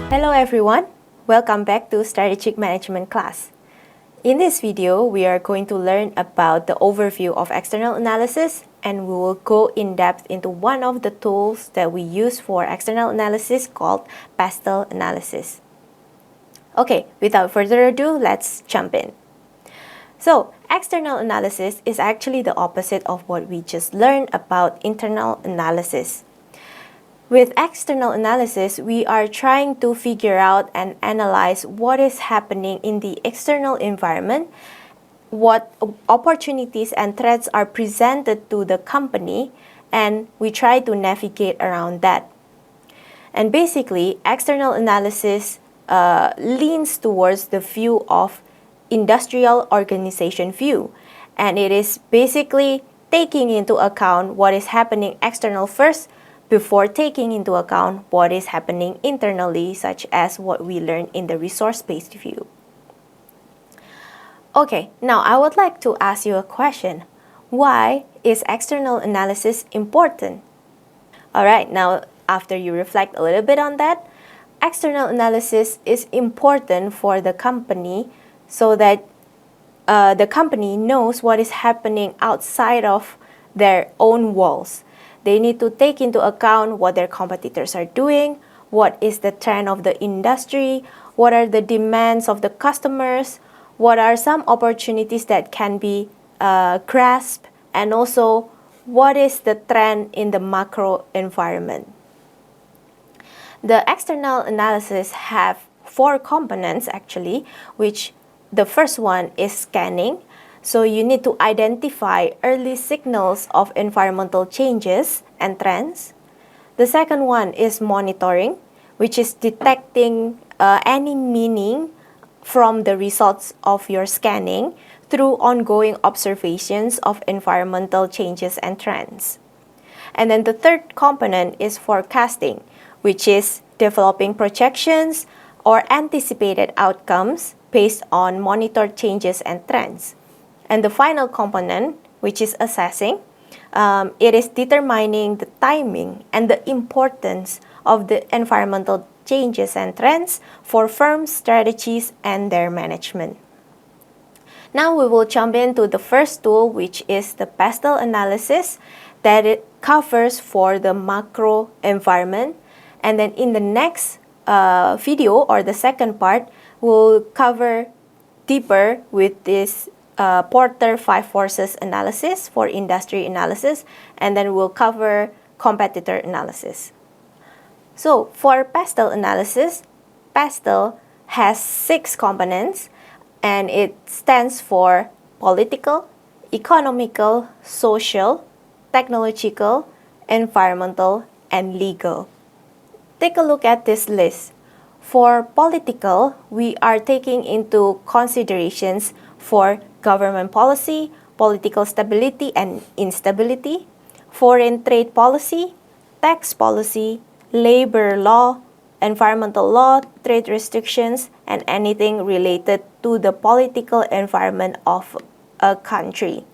Hello everyone, welcome back to Strategic Management class. In this video, we are going to learn about the overview of external analysis, and we will go in depth into one of the tools that we use for external analysis called pastel analysis. Okay, without further ado, let's jump in. So, external analysis is actually the opposite of what we just learned about internal analysis. With external analysis, we are trying to figure out and analyze what is happening in the external environment, what opportunities and threats are presented to the company, and we try to navigate around that. And basically, external analysis leans towards the view of industrial organization view, and it is basically taking into account what is happening external first before taking into account what is happening internally, such as what we learned in the resource-based view. Okay, now I would like to ask you a question. Why is external analysis important? Alright, now after you reflect a little bit on that, external analysis is important for the company so that the company knows what is happening outside of their own walls. They need to take into account what their competitors are doing, what is the trend of the industry, what are the demands of the customers, what are some opportunities that can be grasped, and also what is the trend in the macro environment. The external analysis have 4 components actually, which the first one is scanning. So you need to identify early signals of environmental changes and trends. The second one is monitoring, which is detecting any meaning from the results of your scanning through ongoing observations of environmental changes and trends. And then the third component is forecasting, which is developing projections or anticipated outcomes based on monitored changes and trends. And the final component, which is assessing, it is determining the timing and the importance of the environmental changes and trends for firms' strategies and their management. Now we will jump into the first tool, which is the pastel analysis that it covers for the macro environment. And then in the next video, or the second part, we'll cover deeper with this Porter 5 forces analysis for industry analysis, and then we'll cover competitor analysis. So for pastel analysis, pastel has 6 components, and it stands for political, economical, social, technological, environmental, and legal. Take a look at this list. For political, we are taking into considerations for government policy, political stability and instability, foreign trade policy, tax policy, labor law, environmental law, trade restrictions, and anything related to the political environment of a country.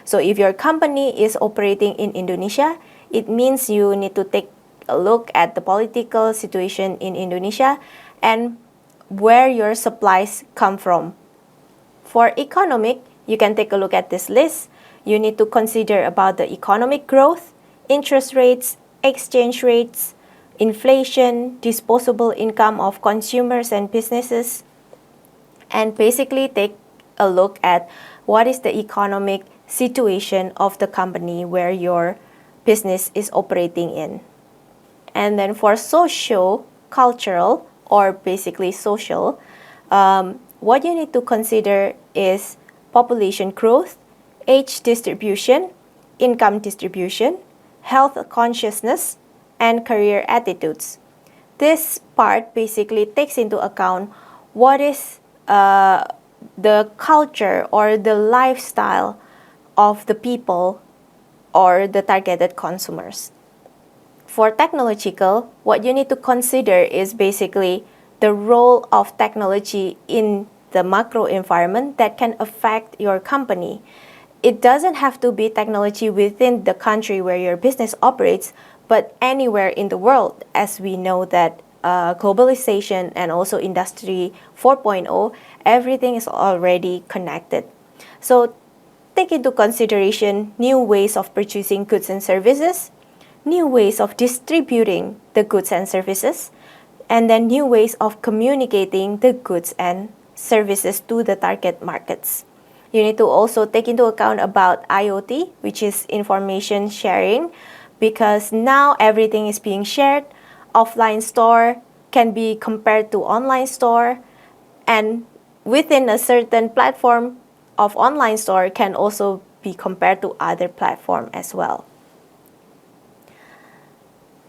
So if your company is operating in Indonesia, it means you need to take a look at the political situation in Indonesia and where your supplies come from. For economic, you can take a look at this list. You need to consider about the economic growth, interest rates, exchange rates, inflation, disposable income of consumers and businesses, and basically take a look at what is the economic situation of the company where your business is operating in. And then for socio-cultural, or basically social, what you need to consider is population growth, age distribution, income distribution, health consciousness, and career attitudes. This part basically takes into account what is the culture or the lifestyle of the people or the targeted consumers. For technological, what you need to consider is basically the role of technology in the macro environment that can affect your company. It doesn't have to be technology within the country where your business operates, but anywhere in the world, as we know that globalization and also Industry 4.0, everything is already connected. So take into consideration new ways of purchasing goods and services, new ways of distributing the goods and services, and then new ways of communicating the goods and services to the target markets. You need to also take into account about IoT, which is information sharing, because now everything is being shared. Offline store can be compared to online store, and within a certain platform of online store can also be compared to other platform as well.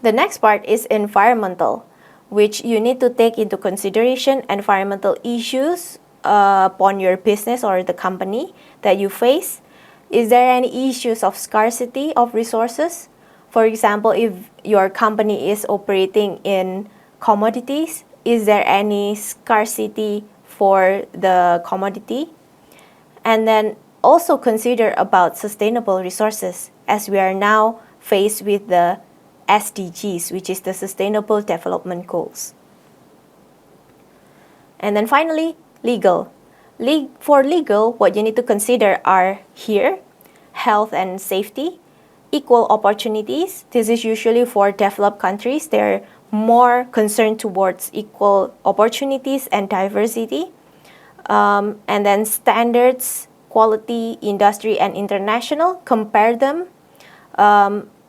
The next part is environmental, which you need to take into consideration environmental issues upon your business or the company that you face. Is there any issues of scarcity of resources? For example, if your company is operating in commodities, is there any scarcity for the commodity? And then also consider about sustainable resources, as we are now faced with the SDGs, which is the Sustainable Development Goals. And then finally, legal. For legal, what you need to consider are here, health and safety, equal opportunities. This is usually for developed countries. They're more concerned towards equal opportunities and diversity. And then standards, quality, industry, and international, compare them.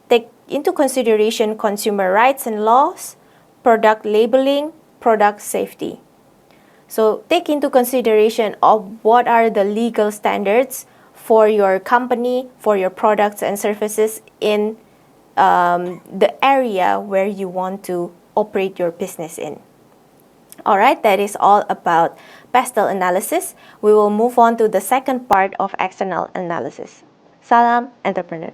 Take into consideration consumer rights and laws, product labeling, product safety. So take into consideration of what are the legal standards for your company, for your products and services in the area where you want to operate your business in. Alright, that is all about PESTEL analysis. We will move on to the second part of external analysis. Salam entrepreneur.